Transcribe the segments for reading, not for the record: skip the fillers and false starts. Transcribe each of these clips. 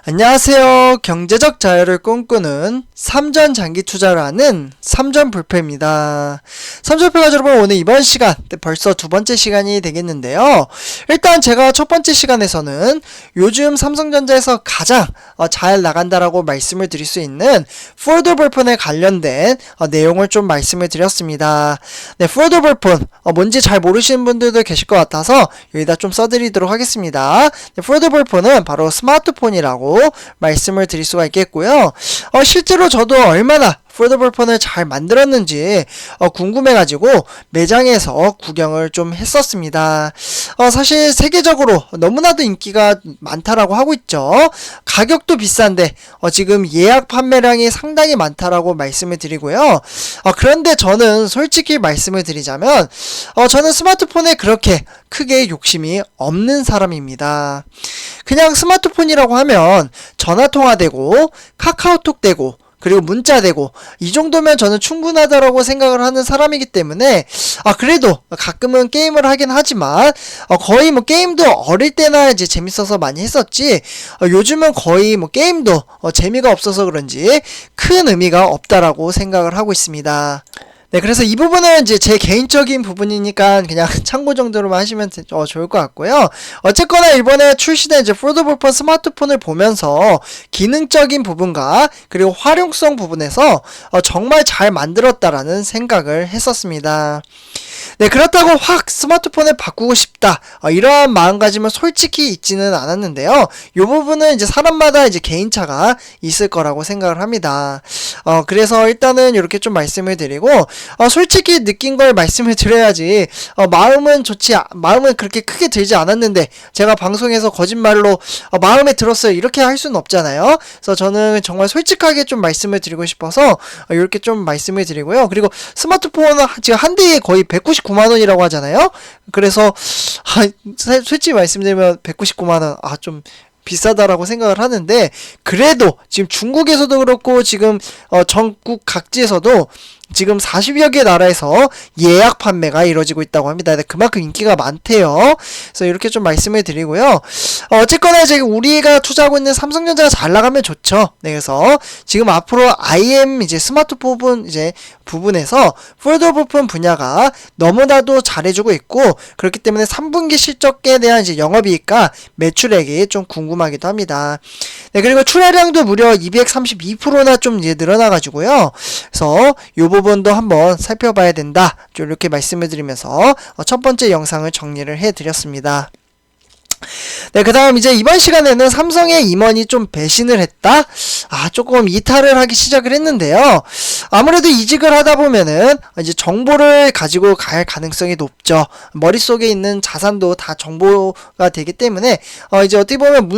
안녕하세요. 경제적 자유를 꿈꾸는 삼전 장기 투자를 하는 삼전불패입니다. 삼전불패가 여러분 오늘 이번 시간 벌써 두 번째 시간이 되겠는데요. 일단 제가 첫 번째 시간에서는 요즘 삼성전자에서 가장 잘 나간다라고 말씀을 드릴 수 있는 폴더블폰에 관련된 내용을 좀 말씀을 드렸습니다. 네, 폴더블폰 뭔지 잘 모르시는 분들도 계실 것 같아서 여기다 좀 써드리도록 하겠습니다. 네, 폴더블폰은 바로 스마트폰이라고 말씀을 드릴 수가 있겠고요. 실제로 저도 얼마나 폴더블폰을 잘 만들었는지 궁금해가지고 매장에서 구경을 좀 했었습니다. 사실 세계적으로 너무나도 인기가 많다라고 하고 있죠. 가격도 비싼데 지금 예약 판매량이 상당히 많다라고 말씀을 드리고요. 그런데 저는 솔직히 말씀을 드리자면 저는 스마트폰에 그렇게 크게 욕심이 없는 사람입니다. 그냥 스마트폰이라고 하면 전화통화되고 카카오톡 되고 그리고 문자 되고 이 정도면 저는 충분하다라고 생각을 하는 사람이기 때문에 그래도 가끔은 게임을 하긴 하지만 거의 뭐 게임도 어릴 때나 이제 재밌어서 많이 했었지 요즘은 거의 뭐 게임도 재미가 없어서 그런지 큰 의미가 없다라고 생각을 하고 있습니다. 네, 그래서 이 부분은 이제 제 개인적인 부분이니까 그냥 참고 정도로만 하시면 좋을 것 같고요. 어쨌거나 이번에 출시된 이제 폴더블폰 스마트폰을 보면서 기능적인 부분과 그리고 활용성 부분에서 정말 잘 만들었다라는 생각을 했었습니다. 네, 그렇다고 확 스마트폰을 바꾸고 싶다 이러한 마음가짐은 솔직히 있지는 않았는데요. 이 부분은 이제 사람마다 이제 개인차가 있을 거라고 생각을 합니다. 그래서 일단은 이렇게 좀 말씀을 드리고 솔직히 느낀 걸 말씀을 드려야지 마음은 그렇게 크게 들지 않았는데 제가 방송에서 거짓말로 마음에 들었어요 이렇게 할 수는 없잖아요. 그래서 저는 정말 솔직하게 좀 말씀을 드리고 싶어서 이렇게 좀 말씀을 드리고요. 그리고 스마트폰은 지금 한 대에 거의 199만원이라고 하잖아요. 그래서 솔직히 말씀드리면 199만원 좀 비싸다라고 생각을 하는데 그래도 지금 중국에서도 그렇고 지금 전국 각지에서도 지금 40여 개 나라에서 예약 판매가 이루어지고 있다고 합니다. 그만큼 인기가 많대요. 그래서 이렇게 좀 말씀을 드리고요. 어쨌거나 이제 우리가 투자하고 있는 삼성전자가 잘 나가면 좋죠. 네, 그래서 지금 앞으로 IM 이제 스마트폰 부분에서 폴더블폰 분야가 너무나도 잘해주고 있고 그렇기 때문에 3분기 실적에 대한 이제 영업이익과 매출액이 좀 궁금하기도 합니다. 네, 그리고 출하량도 무려 232%나 좀 이제 늘어나가지고요. 그래서 요 부분도 한번 살펴봐야 된다. 좀 이렇게 말씀을 드리면서 첫 번째 영상을 정리를 해드렸습니다. 네, 그 다음 이제 이번 시간에는 삼성의 임원이 좀 배신을 했다? 조금 이탈을 하기 시작을 했는데요. 아무래도 이직을 하다 보면은 이제 정보를 가지고 갈 가능성이 높죠. 머릿속에 있는 자산도 다 정보가 되기 때문에 이제 어떻게 보면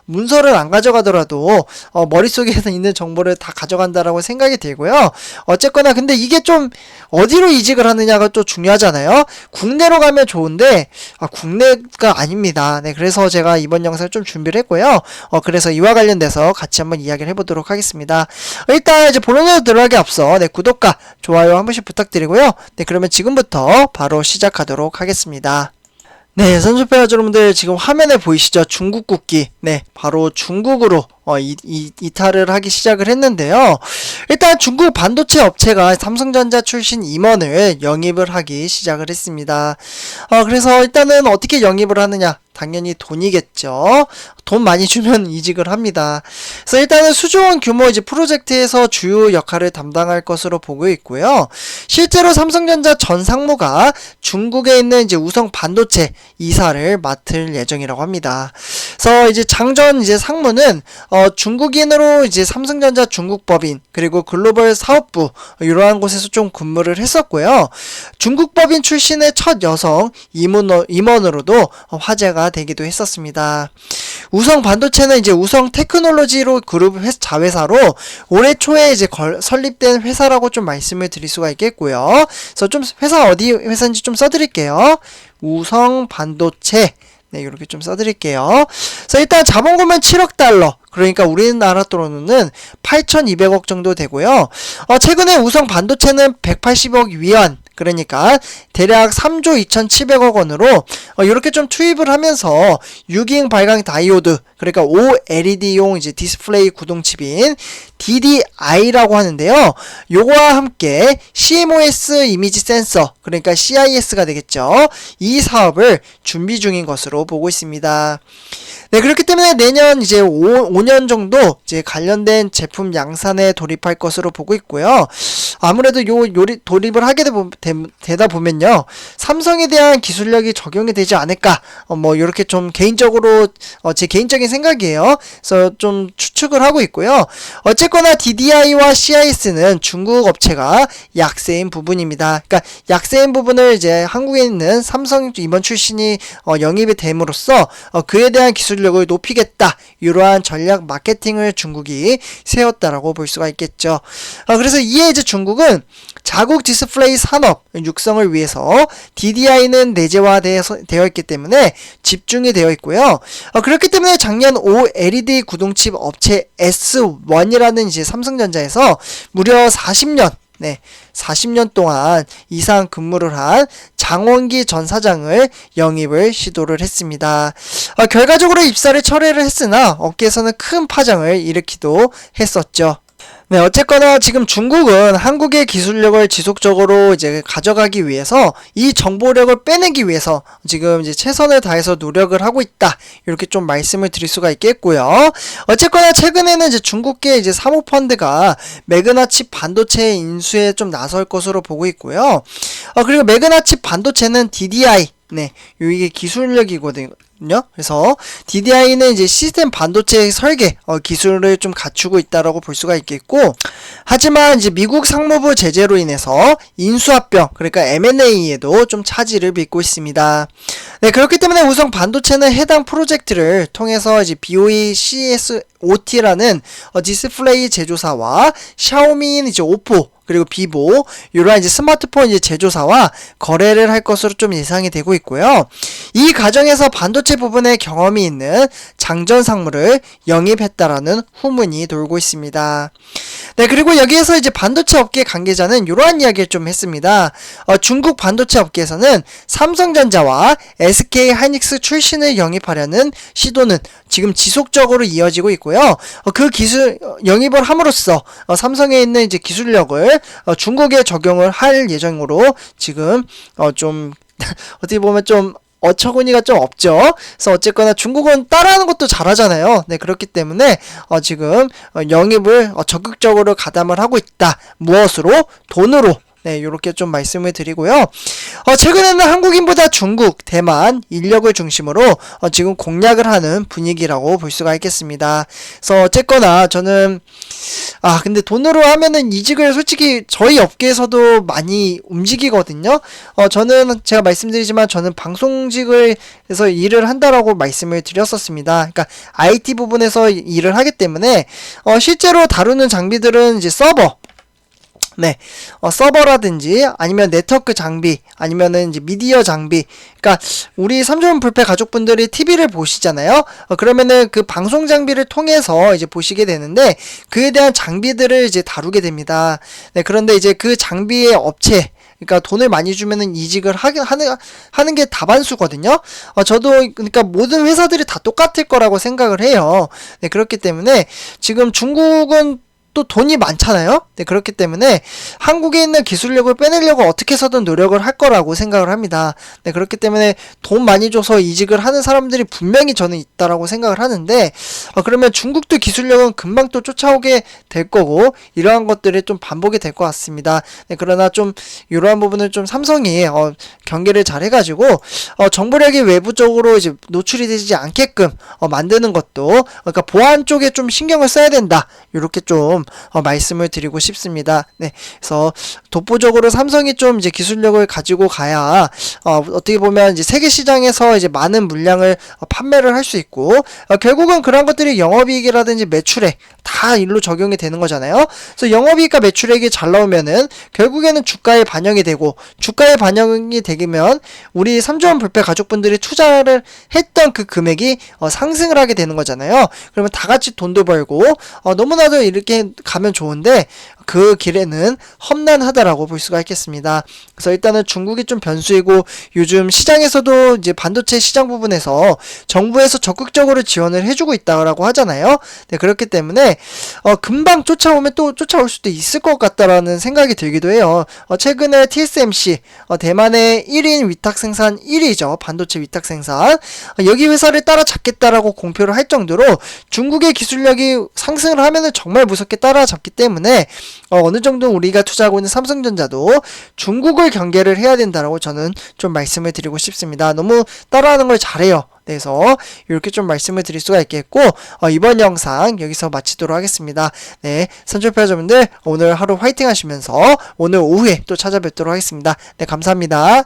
문서를 안 가져가더라도 머릿속에 있는 정보를 다 가져간다라고 생각이 들고요. 어쨌거나 근데 이게 좀 어디로 이직을 하느냐가 또 중요하잖아요. 국내로 가면 좋은데 국내가 아닙니다. 네, 그래서 제가 이번 영상을 좀 준비를 했고요. 그래서 이와 관련돼서 같이 한번 이야기를 해보도록 하겠습니다. 일단 이제 본론으로 들어가기 앞서 구독과 좋아요 한 번씩 부탁드리고요. 네, 그러면 지금부터 바로 시작하도록 하겠습니다. 네, 선수팬 여러분들 지금 화면에 보이시죠? 중국 국기. 네, 바로 중국으로 이탈을 하기 시작을 했는데요. 일단 중국 반도체 업체가 삼성전자 출신 임원을 영입을 하기 시작을 했습니다. 그래서 일단은 어떻게 영입을 하느냐? 당연히 돈이겠죠. 돈 많이 주면 이직을 합니다. 그래서 일단은 수조원 규모 이제 프로젝트에서 주요 역할을 담당할 것으로 보고 있고요. 실제로 삼성전자 전 상무가 중국에 있는 이제 우성 반도체 이사를 맡을 예정이라고 합니다. 그래서 이제 장전 이제 상무는 중국인으로 이제 삼성전자 중국법인 그리고 글로벌 사업부 이러한 곳에서 좀 근무를 했었고요. 중국법인 출신의 첫 여성 임원으로도 화제가 되기도 했었습니다. 우성 반도체는 이제 우성 테크놀로지로 그룹 자회사로 올해 초에 이제 설립된 회사라고 좀 말씀을 드릴 수가 있겠고요. 그래서 좀 회사 어디 회사인지 좀 써드릴게요. 우성 반도체. 네, 이렇게 좀 써드릴게요. 그래서 일단 자본금은 7억 달러. 그러니까 우리나라 돈으로는 8,200억 정도 되고요. 최근에 우성 반도체는 180억 위안, 그러니까 대략 3조 2,700억 원으로 이렇게 좀 투입을 하면서 6인 발광 다이오드, 그러니까 OLED용 이제 디스플레이 구동칩인 DDI라고 하는데요. 요거와 함께 CMOS 이미지 센서, 그러니까 CIS가 되겠죠. 이 사업을 준비 중인 것으로 보고 있습니다. 네, 그렇기 때문에 내년 이제 5년 정도 이제 관련된 제품 양산에 돌입할 것으로 보고 있고요. 아무래도 돌입을 하게 되다 보면요, 삼성에 대한 기술력이 적용이 되지 않을까, 뭐 이렇게 좀 개인적으로 제 개인적인 생각이에요. 그래서 좀 추측을 하고 있고요. 어쨌거나 DDI와 CIS는 중국 업체가 약세인 부분입니다. 그러니까 약세인 부분을 이제 한국에 있는 삼성 임원 출신이 영입이 됨으로써 그에 대한 기술력을 높이겠다, 이러한 전략 마케팅을 중국이 세웠다라고 볼 수가 있겠죠. 그래서 이에 이제 중국은 자국 디스플레이 산업 육성을 위해서 DDI는 내재화되어 있기 때문에 집중이 되어 있고요. 그렇기 때문에 작년 OLED 구동칩 업체 S1이라는 이제 삼성전자에서 무려 40년 동안 이상 근무를 한 장원기 전 사장을 영입을 시도를 했습니다. 결과적으로 입사를 철회를 했으나 업계에서는 큰 파장을 일으키도 했었죠. 네, 어쨌거나 지금 중국은 한국의 기술력을 지속적으로 이제 가져가기 위해서 이 정보력을 빼내기 위해서 지금 이제 최선을 다해서 노력을 하고 있다, 이렇게 좀 말씀을 드릴 수가 있겠고요. 어쨌거나 최근에는 이제 중국계 이제 사모펀드가 매그나칩 반도체 인수에 좀 나설 것으로 보고 있고요. 그리고 매그나칩 반도체는 DDI, 네, 이게 기술력이거든요. 그래서 DDI는 이제 시스템 반도체 설계 기술을 좀 갖추고 있다라고 볼 수가 있겠고, 하지만 이제 미국 상무부 제재로 인해서 인수합병, 그러니까 M&A에도 좀 차질을 빚고 있습니다. 네, 그렇기 때문에 우선 반도체는 해당 프로젝트를 통해서 이제 BOE CSOT라는 디스플레이 제조사와 샤오미인 이제 오포, 그리고 비보, 이러한 이제 스마트폰 이제 제조사와 거래를 할 것으로 좀 예상이 되고 있고요. 이 과정에서 반도체 부분에 경험이 있는 장전 상무를 영입했다라는 후문이 돌고 있습니다. 네, 그리고 여기에서 이제 반도체 업계 관계자는 이러한 이야기를 좀 했습니다. 중국 반도체 업계에서는 삼성전자와 SK 하이닉스 출신을 영입하려는 시도는 지금 지속적으로 이어지고 있고요. 그 기술 영입을 함으로써 삼성에 있는 이제 기술력을 중국에 적용을 할 예정으로 지금 좀 어떻게 보면 좀 어처구니가 좀 없죠. 그래서 어쨌거나 중국은 따라하는 것도 잘하잖아요. 네, 그렇기 때문에 지금 영입을 적극적으로 가담을 하고 있다. 무엇으로? 돈으로. 네, 요렇게 좀 말씀을 드리고요. 최근에는 한국인보다 중국, 대만 인력을 중심으로 지금 공략을 하는 분위기라고 볼 수가 있겠습니다. 그래서 어쨌거나 저는 근데 돈으로 하면은 이직을 솔직히 저희 업계에서도 많이 움직이거든요. 저는 제가 말씀드리지만 저는 방송직을 해서 일을 한다라고 말씀을 드렸었습니다. 그러니까 IT 부분에서 일을 하기 때문에 실제로 다루는 장비들은 이제 서버, 네, 서버라든지 아니면 네트워크 장비, 아니면은 이제 미디어 장비. 그러니까 우리 삼전 불패 가족분들이 TV를 보시잖아요. 그러면은 그 방송 장비를 통해서 이제 보시게 되는데 그에 대한 장비들을 이제 다루게 됩니다. 네, 그런데 이제 그 장비의 업체, 그러니까 돈을 많이 주면은 이직을 하는 게 다반수거든요. 저도 그러니까 모든 회사들이 다 똑같을 거라고 생각을 해요. 네, 그렇기 때문에 지금 중국은 또 돈이 많잖아요. 네, 그렇기 때문에 한국에 있는 기술력을 빼내려고 어떻게 해서든 노력을 할 거라고 생각을 합니다. 네, 그렇기 때문에 돈 많이 줘서 이직을 하는 사람들이 분명히 저는 있다라고 생각을 하는데 그러면 중국도 기술력은 금방 또 쫓아오게 될 거고 이러한 것들이 좀 반복이 될 것 같습니다. 네, 그러나 좀 이러한 부분을 좀 삼성이 경계를 잘 해가지고 정보력이 외부적으로 이제 노출이 되지 않게끔 만드는 것도, 그러니까 보안 쪽에 좀 신경을 써야 된다, 이렇게 좀 말씀을 드리고 싶습니다. 네, 그래서 독보적으로 삼성이 좀 이제 기술력을 가지고 가야 어떻게 보면 이제 세계 시장에서 이제 많은 물량을 판매를 할 수 있고 결국은 그런 것들이 영업이익이라든지 매출액 다 일로 적용이 되는 거잖아요. 그래서 영업이익과 매출액이 잘 나오면은 결국에는 주가에 반영이 되고, 주가에 반영이 되면 우리 삼조원 불패 가족분들이 투자를 했던 그 금액이 상승을 하게 되는 거잖아요. 그러면 다 같이 돈도 벌고 너무나도 이렇게 가면 좋은데 그 길에는 험난하다라고 볼 수가 있겠습니다. 그래서 일단은 중국이 좀 변수이고 요즘 시장에서도 이제 반도체 시장 부분에서 정부에서 적극적으로 지원을 해주고 있다라고 하잖아요. 네, 그렇기 때문에 금방 쫓아오면 또 쫓아올 수도 있을 것 같다라는 생각이 들기도 해요. 최근에 TSMC 대만의 1인 위탁 생산 1위죠. 반도체 위탁 생산. 여기 회사를 따라잡겠다라고 공표를 할 정도로 중국의 기술력이 상승을 하면은 정말 무섭게 따라잡기 때문에 어느 정도 우리가 투자하고 있는 삼성전자도 중국을 경계를 해야 된다라고 저는 좀 말씀을 드리고 싶습니다. 너무 따라하는 걸 잘해요. 그래서 이렇게 좀 말씀을 드릴 수가 있겠고 이번 영상 여기서 마치도록 하겠습니다. 네, 선출표자분들 오늘 하루 화이팅 하시면서 오늘 오후에 또 찾아뵙도록 하겠습니다. 네, 감사합니다.